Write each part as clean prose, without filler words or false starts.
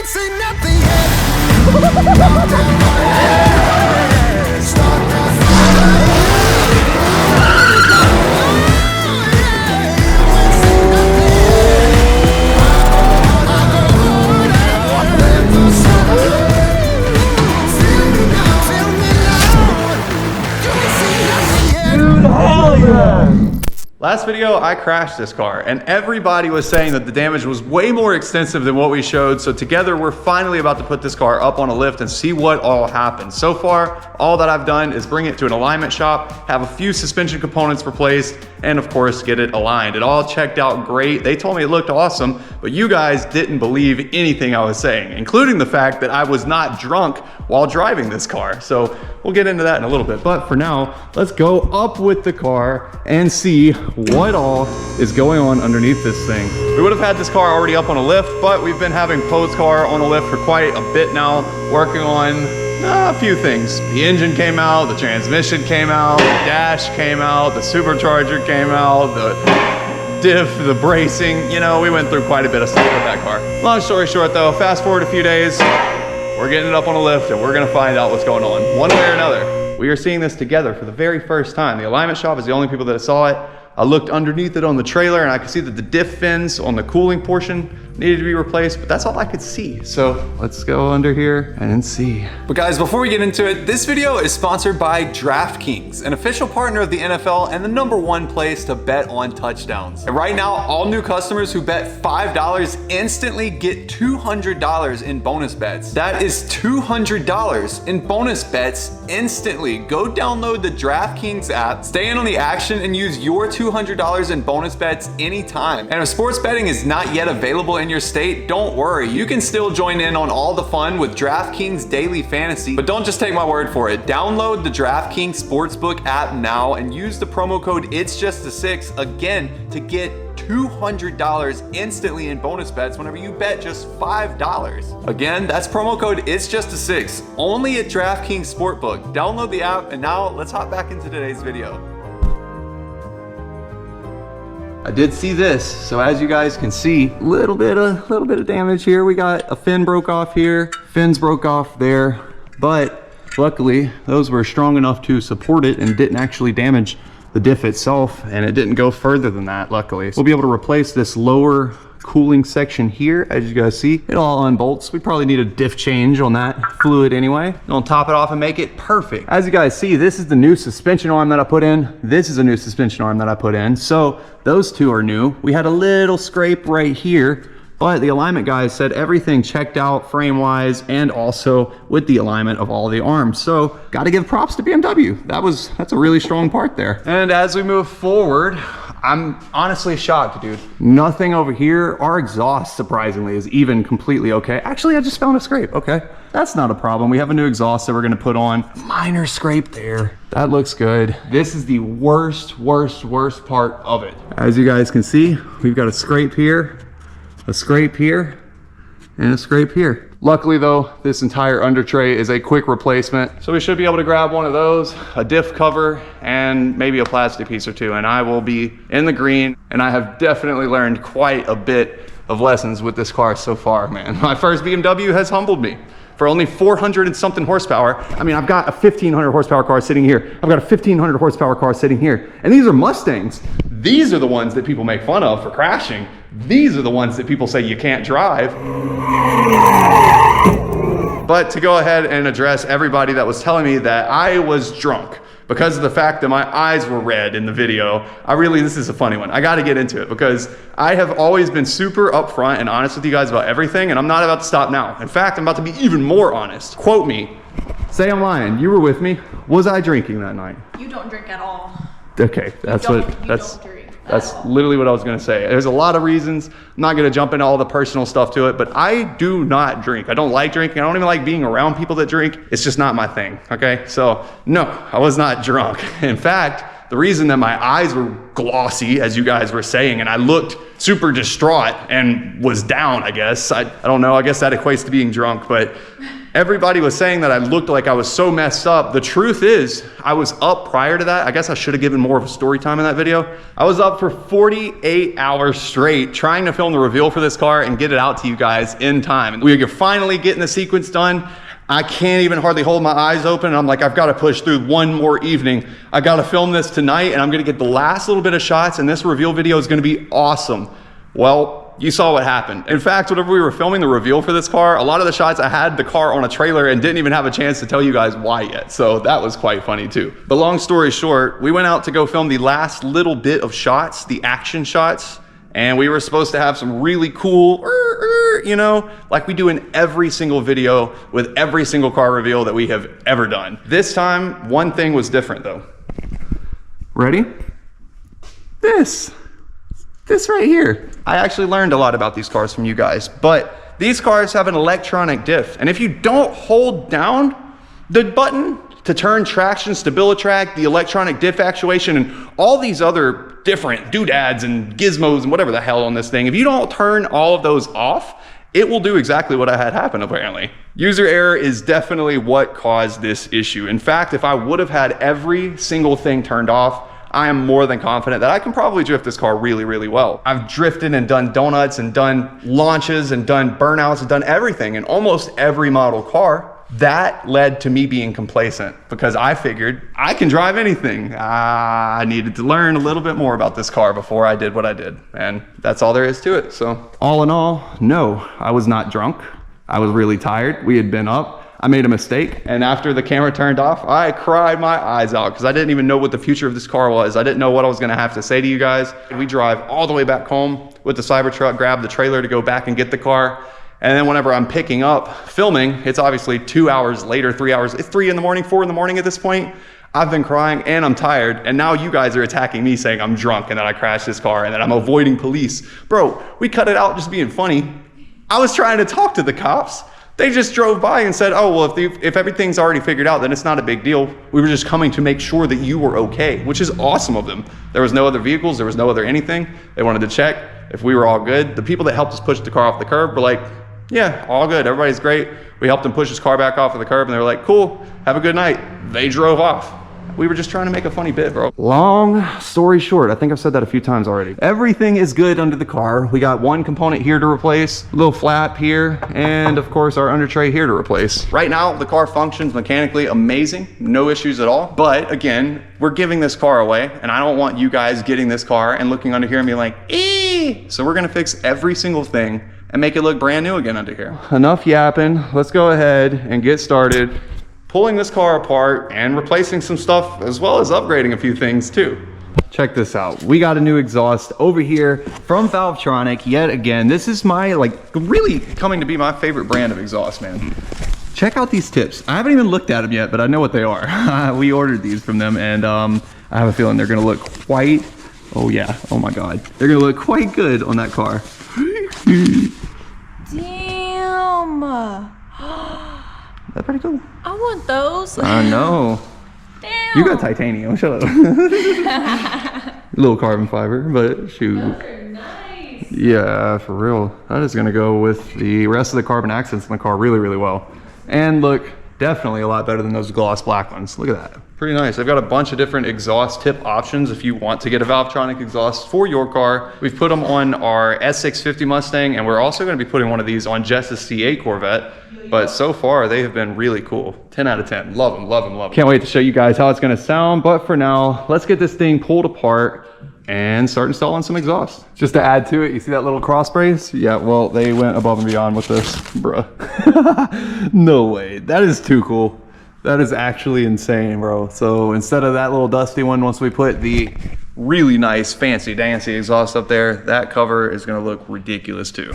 ain't seen nothing yet. Last video, I crashed this car and everybody was saying that the damage was way more extensive than what we showed. So together, we're finally about to put this car up on a lift and see what all happened. So far, all that I've done is bring it to an alignment shop, have a few suspension components replaced, and of course, get it aligned. It all checked out great. They told me it looked awesome, but you guys didn't believe anything I was saying, including the fact that I was not drunk while driving this car. So we'll get into that in a little bit. But for now, let's go up with the car and see what all is going on underneath this thing. We would have had this car already up on a lift, but we've been having Poe's car on a lift for quite a bit now, working on a few things. The engine came out, the transmission came out, the dash came out, the supercharger came out, the diff, the bracing, you know, we went through quite a bit of stuff with that car. Long story short though, fast forward a few days, we're getting it up on a lift and we're gonna find out what's going on, one way or another. We are seeing this together for the very first time. The alignment shop is the only people that saw it. I looked underneath it on the trailer and I could see that the diff fins on the cooling portion needed to be replaced, but that's all I could see. So let's go under here and see. But guys, before we get into it, this video is sponsored by DraftKings, an official partner of the NFL and the #1 place to bet on touchdowns. And right now, all new customers who bet $5 instantly get $200 in bonus bets. That is $200 in bonus bets instantly. Go download the DraftKings app, stay in on the action, and use your $200 in bonus bets anytime. And if sports betting is not yet available in your state, don't worry. You can still join in on all the fun with DraftKings Daily Fantasy. But don't just take my word for it. Download the DraftKings Sportsbook app now and use the promo code IT'sJustA6 again to get $200 instantly in bonus bets whenever you bet just $5. Again, that's promo code IT'sJustA6 only at DraftKings Sportsbook. Download the app, and now let's hop back into today's video. I did see this, so as you guys can see, little bit of damage here. We got a fin broke off here, fins broke off there, but luckily those were strong enough to support it and didn't actually damage the diff itself, and it didn't go further than that, luckily. We'll be able to replace this lower cooling section here. As you guys see, it all unbolts. We probably need a diff change on that fluid anyway. Don't top it off and make it perfect. As you guys see, this is the new suspension arm that I put in. This is a new suspension arm that I put in. So those two are new. We had a little scrape right here, but the alignment guys said everything checked out frame wise and also with the alignment of all the arms. So got to give props to BMW. That's a really strong part there. And as we move forward, I'm honestly shocked, dude. Nothing over here. Our exhaust, surprisingly, is even completely okay. Actually, I just found a scrape. Okay, that's not a problem. We have a new exhaust that we're gonna put on. Minor scrape there. That looks good. This is the worst part of it. As you guys can see, we've got a scrape here, and a scrape here. Luckily though, this entire under tray is a quick replacement. So we should be able to grab one of those, a diff cover, and maybe a plastic piece or two, and I will be in the green. And I have definitely learned quite a bit of lessons with this car so far, man. My first BMW has humbled me. For only 400 and something horsepower. I mean, I've got a 1500 horsepower car sitting here. I've got a 1500 horsepower car sitting here. And these are Mustangs. These are the ones that people make fun of for crashing. These are the ones that people say you can't drive. But to go ahead and address everybody that was telling me that I was drunk because of the fact that my eyes were red in the video, this is a funny one. I gotta get into it because I have always been super upfront and honest with you guys about everything, and I'm not about to stop now. In fact, I'm about to be even more honest. Quote me. Say I'm lying. You were with me. Was I drinking that night? You don't drink at all. Okay, that's literally what I was gonna say. There's a lot of reasons. I'm not gonna jump into all the personal stuff to it, but I do not drink. I don't like drinking. I don't even like being around people that drink. It's just not my thing, okay? So no, I was not drunk. In fact, the reason that my eyes were glossy, as you guys were saying, and I looked super distraught and was down, I guess. I don't know, I guess that equates to being drunk, but everybody was saying that I looked like I was so messed up. The truth is, I was up prior to that. I guess I should have given more of a story time in that video. I was up for 48 hours straight trying to film the reveal for this car and get it out to you guys in time. And we are finally getting the sequence done. I can't even hardly hold my eyes open. And I'm like, I've got to push through one more evening. I got to film this tonight, and I'm going to get the last little bit of shots, and this reveal video is going to be awesome. Well, you saw what happened. In fact, whenever we were filming the reveal for this car, a lot of the shots I had the car on a trailer and didn't even have a chance to tell you guys why yet. So that was quite funny too. But long story short, we went out to go film the last little bit of shots, the action shots, and we were supposed to have some really cool, you know, like we do in every single video with every single car reveal that we have ever done. This time, one thing was different though. Ready? This right here. I actually learned a lot about these cars from you guys, but these cars have an electronic diff. And if you don't hold down the button to turn traction, StabiliTrak, the electronic diff actuation, and all these other different doodads and gizmos and whatever the hell on this thing, if you don't turn all of those off, it will do exactly what I had happen apparently. User error is definitely what caused this issue. In fact, if I would have had every single thing turned off, I am more than confident that I can probably drift this car really, really well. I've drifted and done donuts and done launches and done burnouts and done everything in almost every model car. That led to me being complacent because I figured I can drive anything. I needed to learn a little bit more about this car before I did what I did. And that's all there is to it. So all in all, no, I was not drunk. I was really tired. We had been up. I made a mistake, and after the camera turned off, I cried my eyes out because I didn't even know what the future of this car was. I didn't know what I was gonna have to say to you guys. We drive all the way back home with the Cybertruck, grab the trailer to go back and get the car, and then whenever I'm picking up filming, it's obviously 2 hours later, 3 hours, it's 3 in the morning, 4 in the morning at this point. I've been crying and I'm tired, and now you guys are attacking me saying I'm drunk and that I crashed this car and that I'm avoiding police. Bro, we cut it out just being funny. I was trying to talk to the cops. They just drove by and said, oh, well, if everything's already figured out, then it's not a big deal. We were just coming to make sure that you were okay, which is awesome of them. There was no other vehicles, there was no other anything. They wanted to check if we were all good. The people that helped us push the car off the curb were like, yeah, all good, everybody's great. We helped them push his car back off of the curb and they were like, cool, have a good night. They drove off. We were just trying to make a funny bit, bro. Long story short, I think I've said that a few times already. Everything is good under the car. We got one component here to replace, a little flap here, and of course our under tray here to replace. Right now, the car functions mechanically amazing, no issues at all. But again, we're giving this car away, and I don't want you guys getting this car and looking under here and being like, eee! So we're gonna fix every single thing and make it look brand new again under here. Enough yapping, let's go ahead and get started pulling this car apart and replacing some stuff as well as upgrading a few things too. Check this out. We got a new exhaust over here from Valvetronic yet again. This is my, like, really coming to be my favorite brand of exhaust, man. Check out these tips. I haven't even looked at them yet, but I know what they are. We ordered these from them, and I have a feeling they're gonna look quite, oh yeah, oh my God. They're gonna look quite good on that car. Damn. That's pretty cool. I want those. I know. Damn. You got titanium, shut up. Little carbon fiber, but shoot. Those are nice. Yeah, for real. That is gonna go with the rest of the carbon accents in the car really, really well. And look, definitely a lot better than those gloss black ones. Look at that. Pretty nice. They've got a bunch of different exhaust tip options if you want to get a Valvetronic exhaust for your car. We've put them on our S650 Mustang, and we're also going to be putting one of these on Jess's C8 Corvette. But so far, they have been really cool. 10 out of 10. Love them, love them, love them. Can't wait to show you guys how it's going to sound. But for now, let's get this thing pulled apart and start installing some exhaust. Just to add to it, you see that little cross brace? Yeah, well, they went above and beyond with this, bruh. No way. That is too cool. That is actually insane, bro. So instead of that little dusty one, once we put the really nice, fancy, dancy exhaust up there, that cover is gonna look ridiculous too.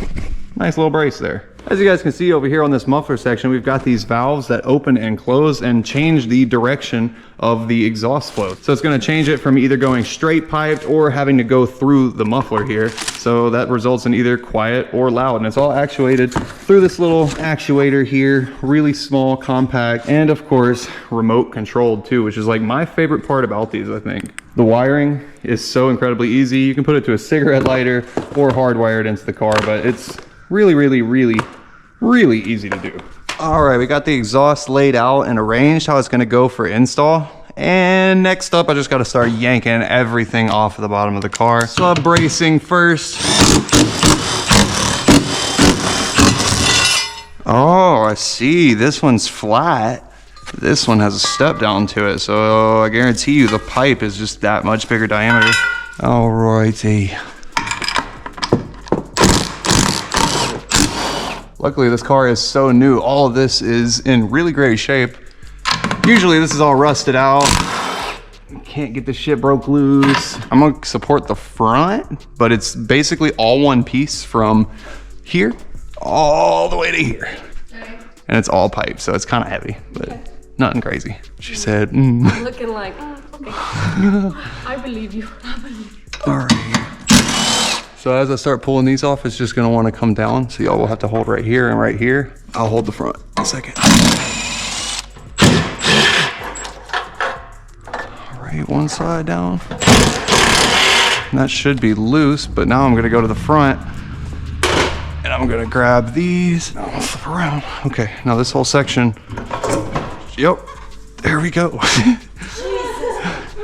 Nice little brace there. As you guys can see over here on this muffler section, we've got these valves that open and close and change the direction of the exhaust flow. So it's going to change it from either going straight piped or having to go through the muffler here. So that results in either quiet or loud, and it's all actuated through this little actuator here, really small, compact, and of course remote controlled too, which is like my favorite part about these. I think the wiring is so incredibly easy. You can put it to a cigarette lighter or hardwire it into the car, but it's really easy to do. All right, we got the exhaust laid out and arranged how it's going to go for install. And next up, I just got to start yanking everything off of the bottom of the car. Sub bracing first. Oh, I see. This one's flat. This one has a step down to it. So I guarantee you the pipe is just that much bigger diameter. All righty. Luckily, this car is so new. All of this is in really great shape. Usually this is all rusted out. Can't get the shit broke loose. I'm gonna support the front, but it's basically all one piece from here all the way to here. Okay. And it's all pipe, so it's kind of heavy, but nothing crazy. She said, I'm looking like, okay. I believe you. All right. So as I start pulling these off, it's just gonna wanna come down. So y'all will have to hold right here and right here. I'll hold the front a second. All right, one side down. And that should be loose, but now I'm gonna go to the front and I'm gonna grab these. I'll flip around. Okay, now this whole section. Yep, there we go. Jesus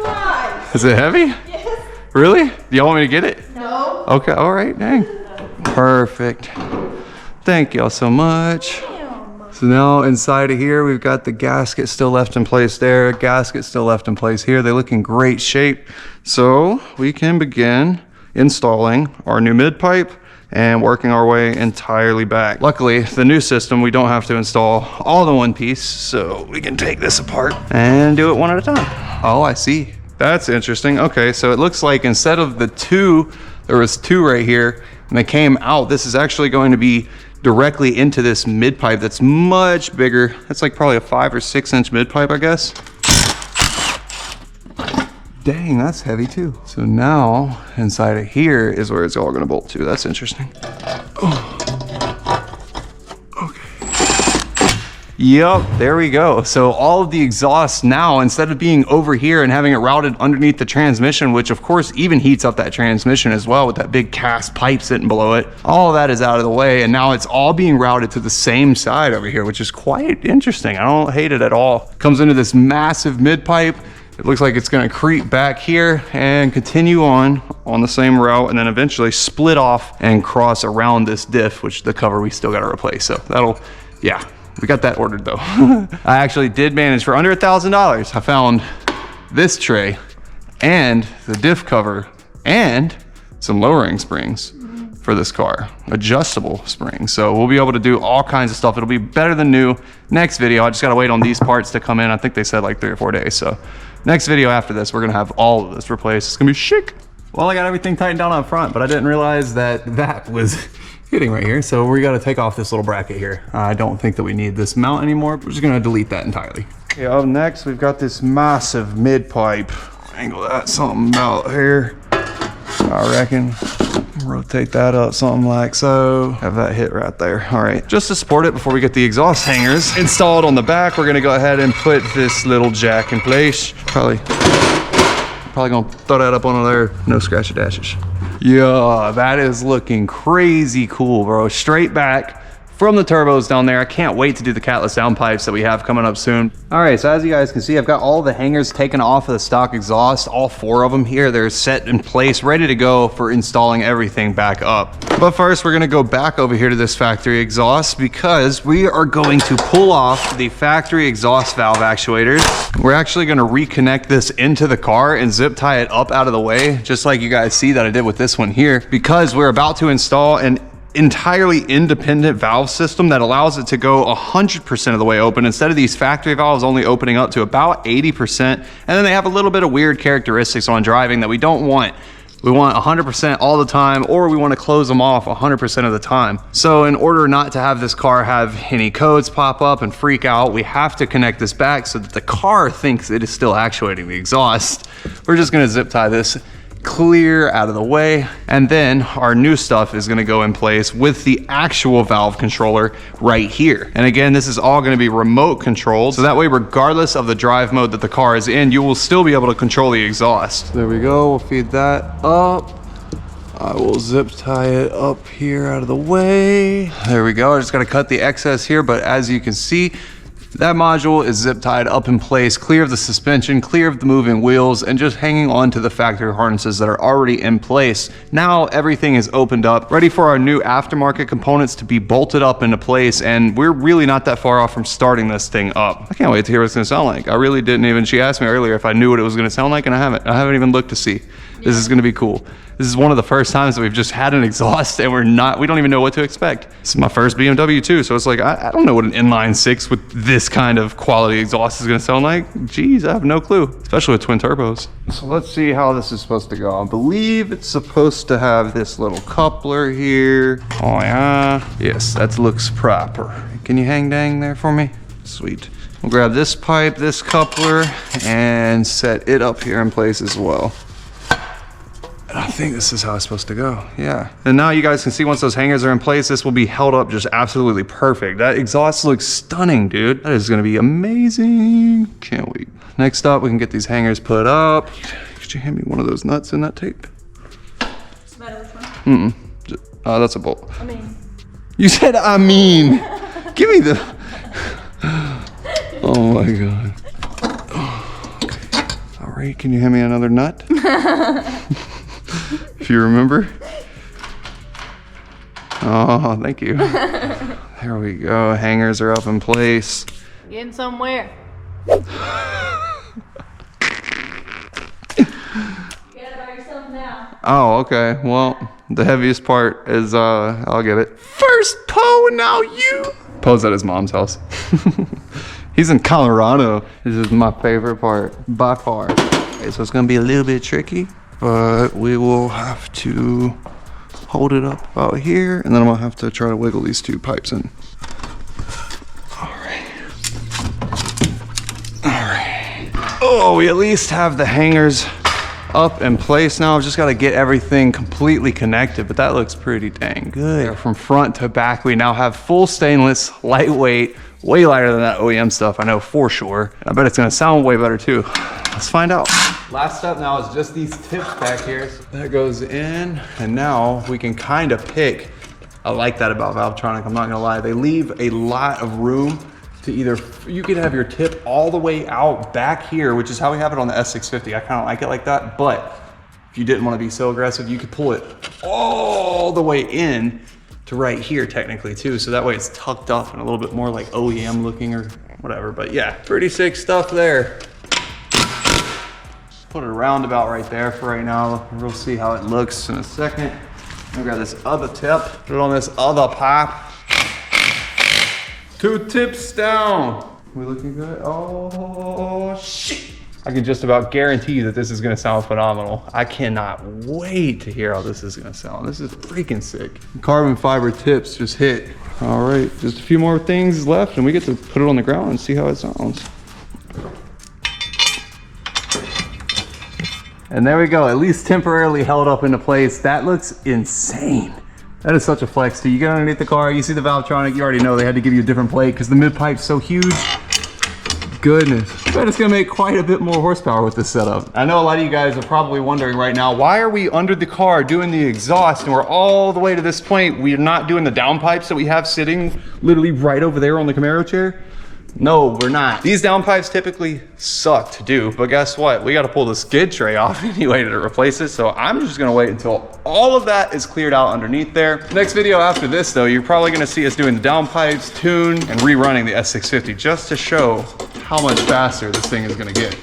Christ. Is it heavy? Yes. Really? Do y'all want me to get it? No. Okay, all right, dang. Perfect. Thank y'all so much. Damn. So now inside of here, we've got the gasket still left in place there, gasket still left in place here. They look in great shape. So we can begin installing our new mid pipe and working our way entirely back. Luckily, the new system, we don't have to install all in one piece, so we can take this apart and do it one at a time. Oh, I see. That's interesting. Okay, so it looks like instead of the two, there was two right here, and they came out. This is actually going to be directly into this mid pipe that's much bigger. That's like probably a 5 or 6 inch mid pipe, I guess. Dang, that's heavy too. So now inside of here is where it's all gonna bolt to. That's interesting. Oh. Yep, there we go. So all of the exhaust now, instead of being over here and having it routed underneath the transmission, which of course even heats up that transmission as well with that big cast pipe sitting below it, all of that is out of the way, and now it's all being routed to the same side over here, which is quite interesting. I don't hate it at all. Comes into this massive mid pipe. It looks like it's gonna creep back here and continue on the same route, and then eventually split off and cross around this diff, which the cover we still gotta replace. So that'll, yeah. We got that ordered though. I actually did manage for under $1,000. I found this tray and the diff cover and some lowering springs for this car, adjustable springs. So we'll be able to do all kinds of stuff. It'll be better than new. Next video, I just gotta wait on these parts to come in. I think they said like 3 or 4 days. So next video after this, we're gonna have all of this replaced. It's gonna be chic. Well, I got everything tightened down up front, but I didn't realize that that was hitting right here. So we got to take off this little bracket here. I don't think that we need this mount anymore. We're just going to delete that entirely. Okay, up next, we've got this massive mid pipe. Angle that something about here. I reckon. Rotate that up something like so. Have that hit right there. All right. Just to support it before we get the exhaust hangers installed on the back, we're going to go ahead and put this little jack in place. Probably gonna throw that up on there. No scratch dashes. Yeah, that is looking crazy cool, bro. Straight back from the turbos down there. I can't wait to do the catless downpipes that we have coming up soon. All right, so as you guys can see, I've got all the hangers taken off of the stock exhaust, all 4 of them here. They're set in place, ready to go for installing everything back up. But first, we're gonna go back over here to this factory exhaust because we are going to pull off the factory exhaust valve actuators. We're actually gonna reconnect this into the car and zip tie it up out of the way, just like you guys see that I did with this one here, because we're about to install an entirely independent valve system that allows it to go 100% of the way open instead of these factory valves only opening up to about 80%. And then they have a little bit of weird characteristics on driving that we don't want We want 100% all the time, or we want to close them off 100% of the time. So in order not to have this car have any codes pop up and freak out, we have to connect this back so that the car thinks it is still actuating the exhaust. We're just gonna zip tie this clear out of the way, and then our new stuff is going to go in place with the actual valve controller right here. And again, this is all going to be remote controlled, so that way regardless of the drive mode that the car is in, you will still be able to control the exhaust. There we go. We'll feed that up. I will zip tie it up here out of the way. There we go. I just got to cut the excess here, but as you can see, that module is zip tied up in place, clear of the suspension, clear of the moving wheels, and just hanging on to the factory harnesses that are already in place. Now everything is opened up, ready for our new aftermarket components to be bolted up into place, and we're really not that far off from starting this thing up. I can't wait to hear what it's gonna sound like. I really didn't even, she asked me earlier if I knew what it was gonna sound like, and I haven't even looked to see. This is gonna be cool. This is one of the first times that we've just had an exhaust and we don't even know what to expect. This is my first BMW too, so it's like, I don't know what an inline six with this kind of quality exhaust is gonna sound like. Geez, I have no clue, especially with twin turbos. So let's see how this is supposed to go. I believe it's supposed to have this little coupler here. Oh yeah, yes, that looks proper. Can you hang dang there for me? Sweet. We'll grab this pipe, this coupler, and set it up here in place as well. I think this is how it's supposed to go, yeah. And now you guys can see once those hangers are in place, this will be held up just absolutely perfect. That exhaust looks stunning, dude. That is gonna be amazing. Can't wait. Next up, we can get these hangers put up. Could you hand me one of those nuts in that tape? Doesn't matter which one. That's a bolt. I mean. You said I mean. Give me the. Oh my God. Okay. All right, can you hand me another nut? If you remember. Oh, thank you. There we go. Hangers are up in place. Getting somewhere. Get it by yourself now. Oh, okay. Well, the heaviest part is, I'll get it. First Poe, now you. Poe's at his mom's house. He's in Colorado. This is my favorite part, by far. Okay, so it's gonna be a little bit tricky, but we will have to hold it up out here, and then I'm gonna have to try to wiggle these two pipes in. All right. All right. Oh, we at least have the hangers up in place now. I've just got to get everything completely connected, but that looks pretty dang good. From front to back, we now have full stainless, lightweight, way lighter than that OEM stuff, I know for sure. I bet it's gonna sound way better too. Let's find out. Last step now is just these tips back here. So that goes in, and now we can kind of pick. I like that about Valvetronic, I'm not gonna lie. They leave a lot of room to either, you could have your tip all the way out back here, which is how we have it on the S650. I kind of like it like that, but if you didn't want to be so aggressive, you could pull it all the way in to right here technically too. So that way it's tucked up and a little bit more like OEM looking or whatever. But yeah, pretty sick stuff there. Put it around about right there for right now. We'll see how it looks in a second. I'll grab this other tip, put it on this other pipe. 2 tips down. We looking good? Oh, shit. I can just about guarantee that this is gonna sound phenomenal. I cannot wait to hear how this is gonna sound. This is freaking sick. Carbon fiber tips just hit. All right, just a few more things left and we get to put it on the ground and see how it sounds. And there we go, at least temporarily held up into place. That looks insane. That is such a flex too. You get underneath the car, you see the Valvetronic, you already know they had to give you a different plate because the mid pipe's so huge. Goodness, I bet it's gonna make quite a bit more horsepower with this setup. I know a lot of you guys are probably wondering right now, why are we under the car doing the exhaust and we're all the way to this point, we're not doing the downpipes that we have sitting literally right over there on the Camaro chair? No, we're not. These downpipes typically suck to do, but guess what? We gotta pull the skid tray off anyway to replace it, so I'm just gonna wait until all of that is cleared out underneath there. Next video after this though, you're probably gonna see us doing the downpipes, tune, and rerunning the S650 just to show how much faster this thing is gonna get.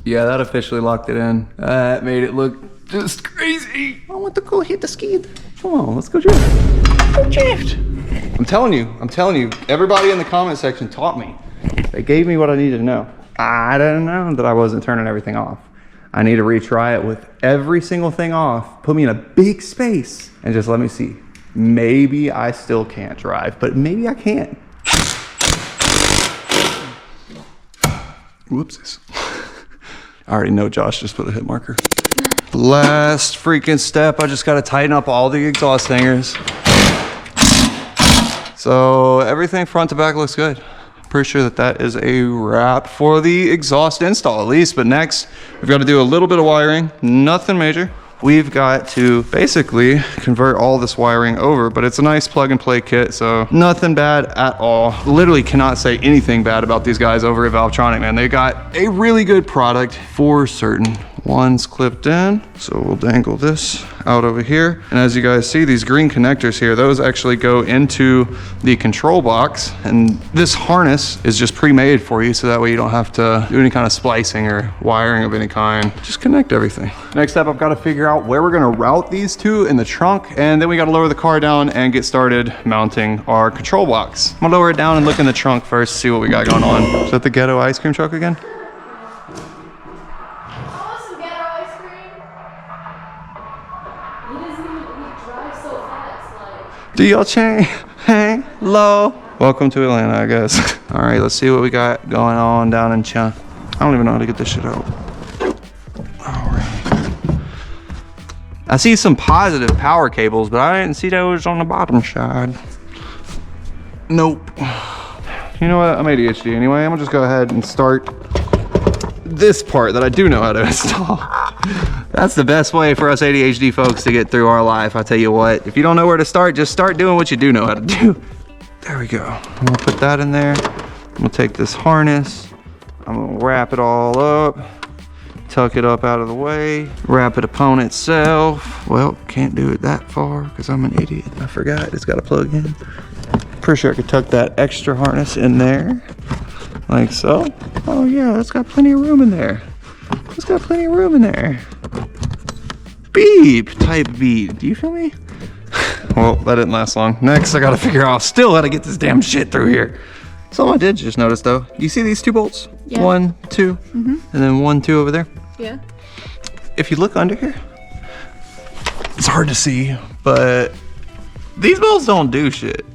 Yeah, that officially locked it in. That made it look just crazy. I want to go hit the skid. Come on, let's go drift. Go drift. I'm telling you, everybody in the comment section taught me. They gave me what I needed to know. I didn't know that I wasn't turning everything off. I need to retry it with every single thing off, put me in a big space, and just let me see. Maybe I still can't drive, but maybe I can. Whoopsies. I already know Josh just put a hit marker. Last freaking step, I just gotta tighten up all the exhaust hangers. So everything front to back looks good. Pretty sure that is a wrap for the exhaust install at least, but next we've got to do a little bit of wiring, nothing major. We've got to basically convert all this wiring over, but it's a nice plug and play kit, so nothing bad at all. Literally cannot say anything bad about these guys over at Valvetronic, man. They got a really good product for certain. One's clipped in, so we'll dangle this out over here. And as you guys see, these green connectors here, those actually go into the control box. And this harness is just pre-made for you, so that way you don't have to do any kind of splicing or wiring of any kind. Just connect everything. Next up, I've got to figure out where we're gonna route these to in the trunk, and then we got to lower the car down and get started mounting our control box. I'm gonna lower it down and look in the trunk first, see what we got going on. Is that the ghetto ice cream truck again? Do y'all change? Hey, low. Welcome to Atlanta, I guess. All right, let's see what we got going on down in China. I don't even know how to get this shit out. All right. I see some positive power cables, but I didn't see those on the bottom side. Nope. You know what? I'm ADHD anyway. I'm gonna just go ahead and start this part that I do know how to install. That's the best way for us ADHD folks to get through our life. I tell you what, if you don't know where to start, just start doing what you do know how to do. There we go. I'm gonna put that in there. I'm gonna take this harness. I'm gonna wrap it all up, tuck it up out of the way, wrap it upon itself. Well, can't do it that far because I'm an idiot. I forgot it's got to plug in. Pretty sure I could tuck that extra harness in there, like so. Oh yeah, it's got plenty of room in there. It's got plenty of room in there. Beep type beat. Do you feel me? Well, that didn't last long. Next, I gotta figure out still how to get this damn shit through here. Something I did just notice though. You see these two bolts? Yeah. 1, 2, and then 1, 2 over there. Yeah. If you look under here, it's hard to see, but these bolts don't do shit.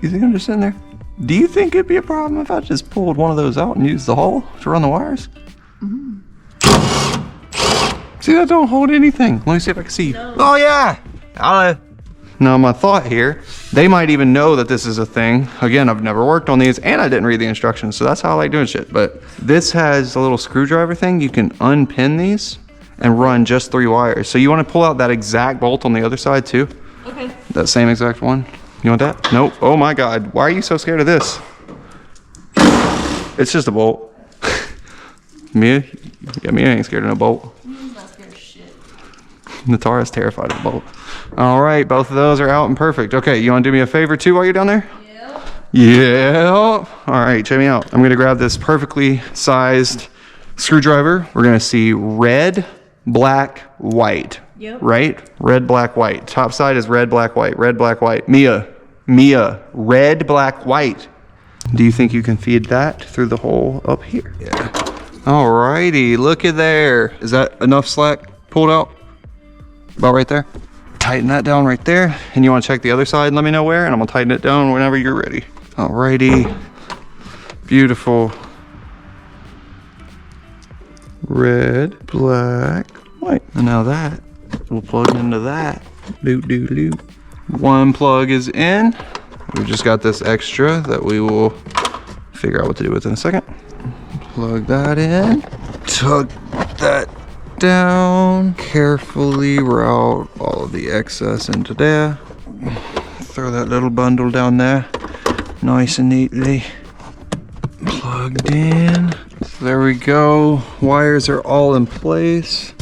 You think I'm just sitting there? Do you think it'd be a problem if I just pulled one of those out and used the hole to run the wires? See, that don't hold anything. Let me see if I can see. No. Oh yeah. Now my thought here, they might even know that this is a thing. Again, I've never worked on these and I didn't read the instructions, so that's how I like doing shit. But this has a little screwdriver thing. You can unpin these and run just 3 wires. So you want to pull out that exact bolt on the other side too? Okay. That same exact one. You want that? Nope. Oh my God. Why are you so scared of this? It's just a bolt. Mia? Yeah, Mia ain't scared of no bolt. Mia's not scared of shit. Natara's terrified of the bolt. All right, both of those are out and perfect. Okay, you want to do me a favor too while you're down there? Yep. Yeah. All right, check me out. I'm going to grab this perfectly sized screwdriver. We're going to see red, black, white. Yep. Right? Red, black, white. Top side is red, black, white. Red, black, white. Mia, red, black, white. Do you think you can feed that through the hole up here? Yeah. Alrighty, look at there. Is that enough slack pulled out? About right there? Tighten that down right there. And you want to check the other side and let me know where, and I'm gonna tighten it down whenever you're ready. Alrighty. Beautiful. Red, black, white. And now that will plug into that. Doot. One plug is in. We've just got this extra that we will figure out what to do with in a second. Plug that in, tuck that down, carefully route all of the excess into there. Throw that little bundle down there, nice and neatly plugged in. So there we go, wires are all in place.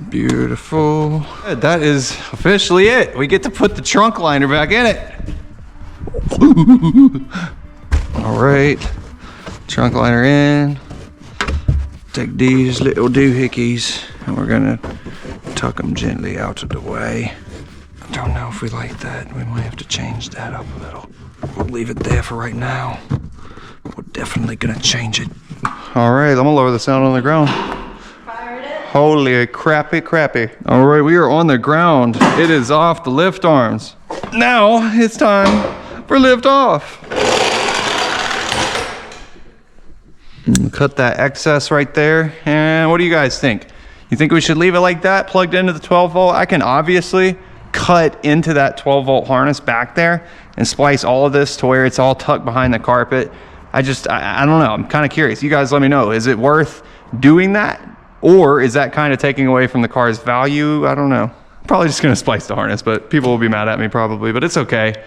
Beautiful. That is officially it. We get to put the trunk liner back in it. All right, trunk liner in. Take these little doohickeys and we're gonna tuck them gently out of the way. don't know if we like that. We might have to change that up a little. We'll leave it there for right now. We're definitely gonna change it. All right, I'm gonna lower the sound on the ground. Holy crappy. All right, we are on the ground. It is off the lift arms. Now it's time for lift off. Cut that excess right there. And what do you guys think? You think we should leave it like that, plugged into the 12 volt? I can obviously cut into that 12 volt harness back there and splice all of this to where it's all tucked behind the carpet. I don't know. I'm kind of curious. You guys let me know. Is it worth doing that? Or is that kind of taking away from the car's value? I don't know. Probably just gonna splice the harness, but people will be mad at me probably, but it's okay.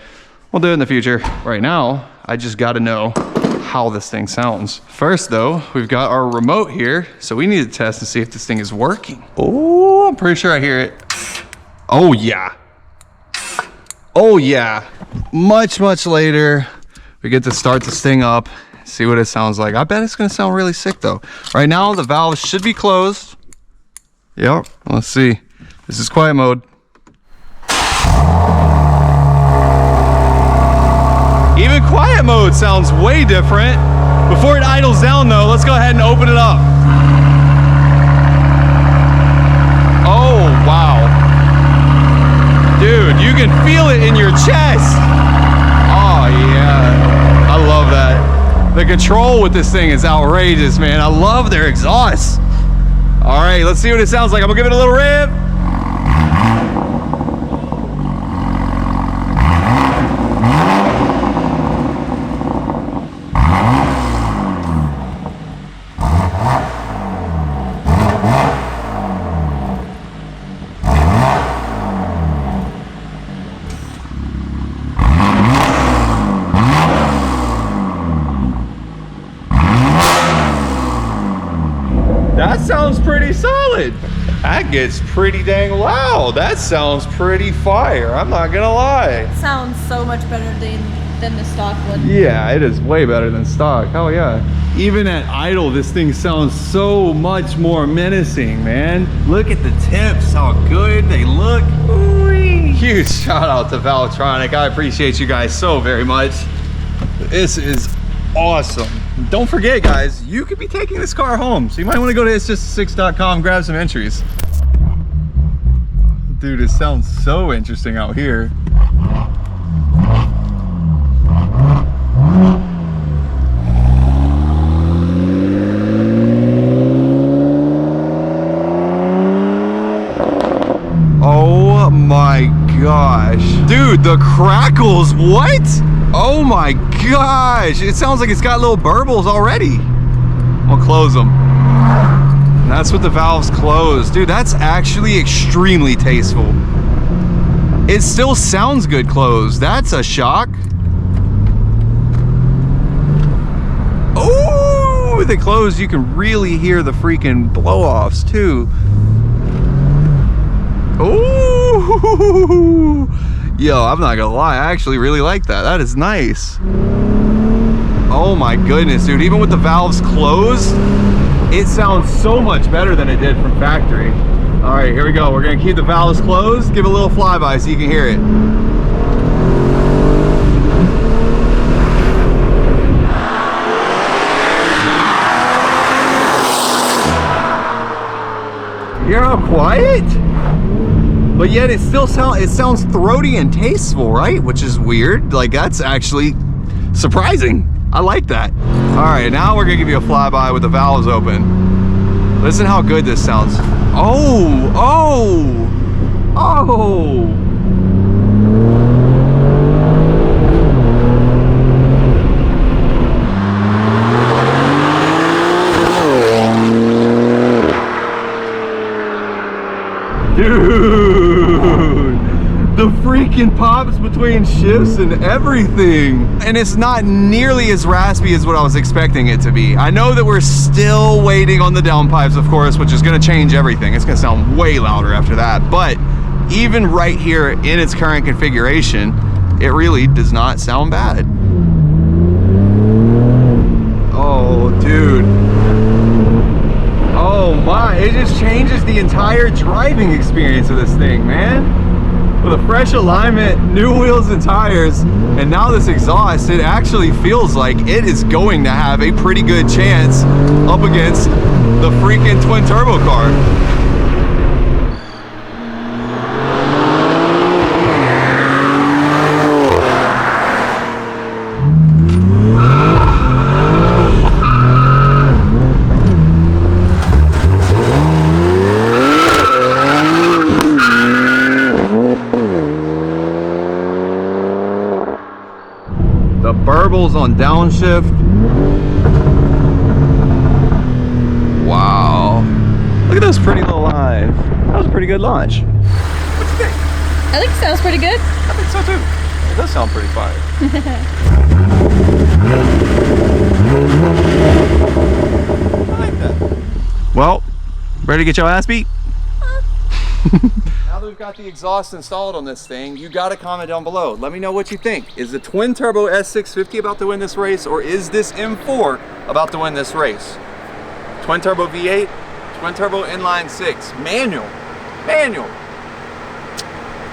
We'll do it in the future. Right now, I just gotta know how this thing sounds. First though, we've got our remote here, so we need to test and see if this thing is working. Oh, I'm pretty sure I hear it. Oh yeah. Oh yeah. Much later, we get to start this thing up, see what it sounds like. I bet it's gonna sound really sick though. Right now, the valves should be closed. Yep, let's see. This is quiet mode. Even quiet mode sounds way different. Before it idles down though, let's go ahead and open it up. Oh, wow. Dude, you can feel it in your chest. Oh yeah, I love that. The control with this thing is outrageous, man. I love their exhausts. All right, let's see what it sounds like. I'm gonna give it a little rev. That sounds pretty solid. That gets pretty dang loud. That sounds pretty fire. I'm not gonna lie. Sounds so much better than the stock one. Yeah, it is way better than stock. Hell yeah. Even at idle, this thing sounds so much more menacing, man. Look at the tips, how good they look. Ooh-wee. Huge shout out to Valvetronic. I appreciate you guys so very much. This is awesome. Don't forget, guys, you could be taking this car home, so you might want to go to itsjust6.com, grab some entries. Dude, it sounds so interesting out here. Oh my gosh. Dude, the crackles, what? Oh my gosh, it sounds like it's got little burbles already. I'll close them. And that's with the valves closed. Dude, that's actually extremely tasteful. It still sounds good closed. That's a shock. Oh, with it closed, you can really hear the freaking blow-offs too. Ooh. Yo, I'm not gonna lie, I actually really like that. That is nice. Oh my goodness, dude. Even with the valves closed, it sounds so much better than it did from factory. All right, here we go. We're gonna keep the valves closed, give it a little flyby so you can hear it. Hear how quiet? But yet it still sounds throaty and tasteful, right? Which is weird. Like, that's actually surprising. I like that. All right, now we're gonna give you a flyby with the valves open. Listen how good this sounds. Oh, oh, oh. Dude, the freaking pops between shifts and everything. And it's not nearly as raspy as what I was expecting it to be. I know that we're still waiting on the downpipes, of course, which is gonna change everything. It's gonna sound way louder after that. But even right here in its current configuration, it really does not sound bad. Oh, dude. Oh my, it just changes the entire driving experience of this thing, man. with a fresh alignment, new wheels and tires, and now this exhaust, it actually feels like it is going to have a pretty good chance up against the freaking twin turbo car. The burbles on downshift. Wow. Look at this pretty little line. That was a pretty good launch. What do you think? I think it sounds pretty good. I think so too. It does sound pretty fire. I like that. Well, ready to get your ass beat? Now that we've got the exhaust installed on this thing, you gotta comment down below. Let me know what you think. Is the twin turbo S650 about to win this race, or is this M4 about to win this race? Twin turbo V8, twin turbo inline 6, manual. I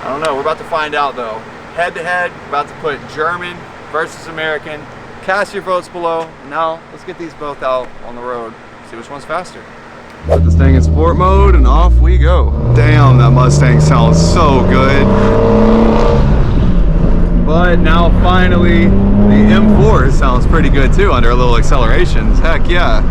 don't know, we're about to find out though. Head to head, about to put German versus American. Cast your votes below. Now, let's get these both out on the road, see which one's faster. Put this thing in sport mode and off we go. Damn, that Mustang sounds so good. But now finally, the M4 sounds pretty good too under a little accelerations. Heck yeah.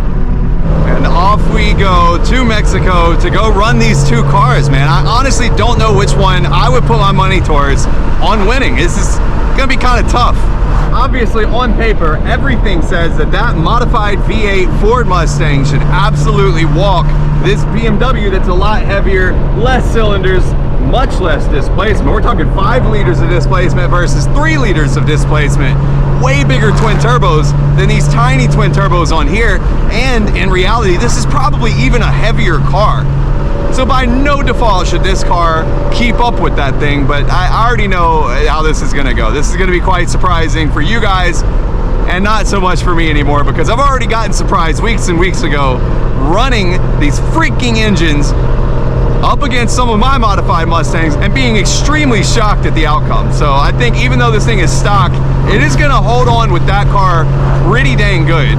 And off we go to Mexico to go run these two cars, man. I honestly don't know which one I would put my money towards on winning. This is gonna be kind of tough. Obviously, on paper, everything says that that modified V8 Ford Mustang should absolutely walk this BMW that's a lot heavier, less cylinders, much less displacement. We're talking 5 liters of displacement versus 3 liters of displacement. Way bigger twin turbos than these tiny twin turbos on here. And in reality, this is probably even a heavier car. So by no default should this car keep up with that thing, but I already know how this is gonna go. This is gonna be quite surprising for you guys and not so much for me anymore, because I've already gotten surprised weeks and weeks ago running these freaking engines up against some of my modified Mustangs and being extremely shocked at the outcome. So I think even though this thing is stock, it is gonna hold on with that car pretty dang good.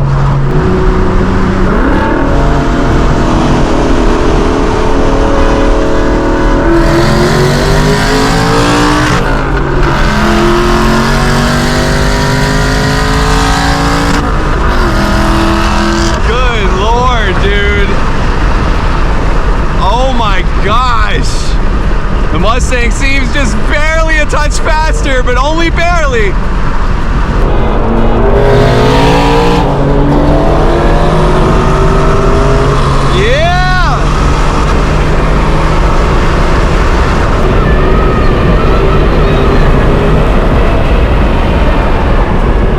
Gosh, the Mustang seems just barely a touch faster, but only barely. Yeah!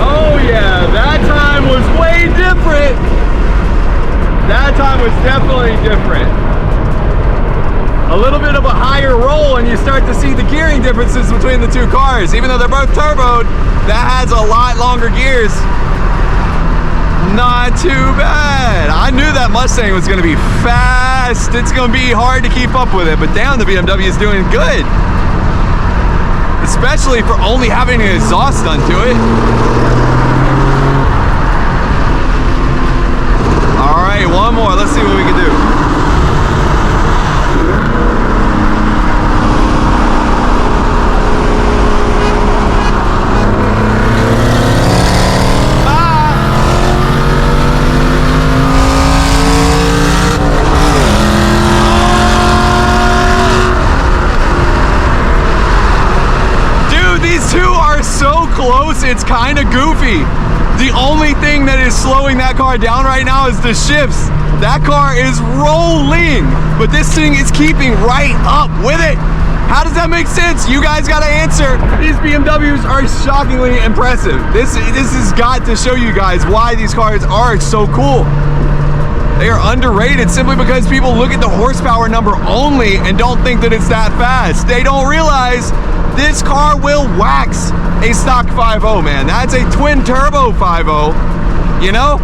Oh yeah, that time was way different. That time was definitely different. A little bit of a higher roll and you start to see the gearing differences between the two cars. Even though they're both turboed, that has a lot longer gears. Not too bad. I knew that Mustang was gonna be fast. It's gonna be hard to keep up with it, but damn, the BMW is doing good. Especially for only having an exhaust done to it. All right, one more, let's see what we can do. Close, it's kind of goofy. The only thing that is slowing that car down right now is the shifts. That car is rolling, but this thing is keeping right up with it. How does that make sense? You guys gotta answer. These BMWs are shockingly impressive. This has got to show you guys why these cars are so cool. They are underrated simply because people look at the horsepower number only and don't think that it's that fast. They don't realize this car will wax a stock 5.0, man. That's a twin turbo 5.0, you know?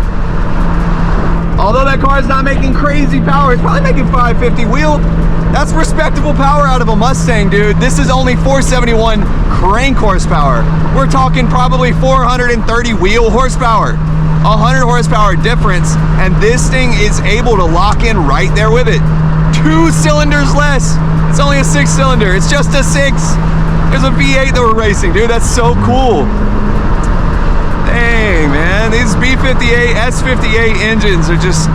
Although that car is not making crazy power, it's probably making 550 wheel, That's respectable power out of a Mustang, dude. This is only 471 crank horsepower. We're talking probably 430 wheel horsepower. 100 horsepower difference, and this thing is able to lock in right there with it. 2 cylinders less. It's only a 6-cylinder. It's just a 6. There's a V8 that we're racing, dude. That's so cool. Dang, man. These B58, S58 engines are just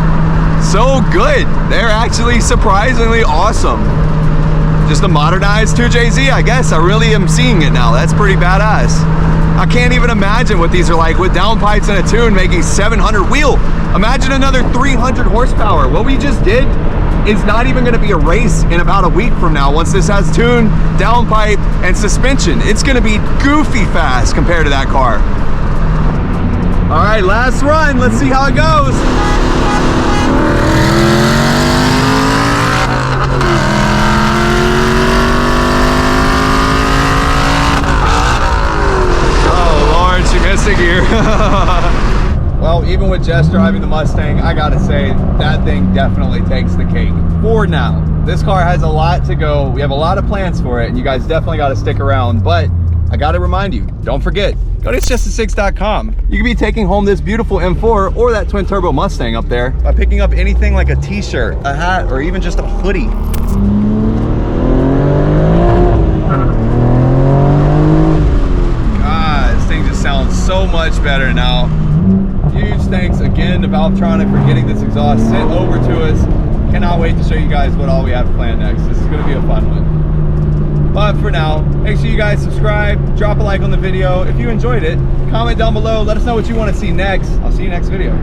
so good. They're actually surprisingly awesome. Just a modernized 2JZ, I guess. I really am seeing it now. That's pretty badass. I can't even imagine what these are like with downpipes and a tune making 700 wheel. Imagine another 300 horsepower. What we just did is not even gonna be a race in about a week from now once this has tune, downpipe, and suspension. It's gonna be goofy fast compared to that car. All right, last run. Let's see how it goes. Gear. Well, even with Jess driving the Mustang, I gotta say that thing definitely takes the cake for now. This car has a lot to go. We have a lot of plans for it, and you guys definitely got to stick around. But I gotta remind you, don't forget, go to itsjustasix.com. You can be taking home this beautiful M4 or that twin turbo Mustang up there by picking up anything like a t-shirt, a hat, or even just a hoodie. Sounds so much better now. Huge thanks again to Valvetronic for getting this exhaust sent over to us. Cannot wait to show you guys what all we have planned next. This is going to be a fun one. But for now, make sure you guys subscribe, drop a like on the video. If you enjoyed it, comment down below. Let us know what you want to see next. I'll see you next video.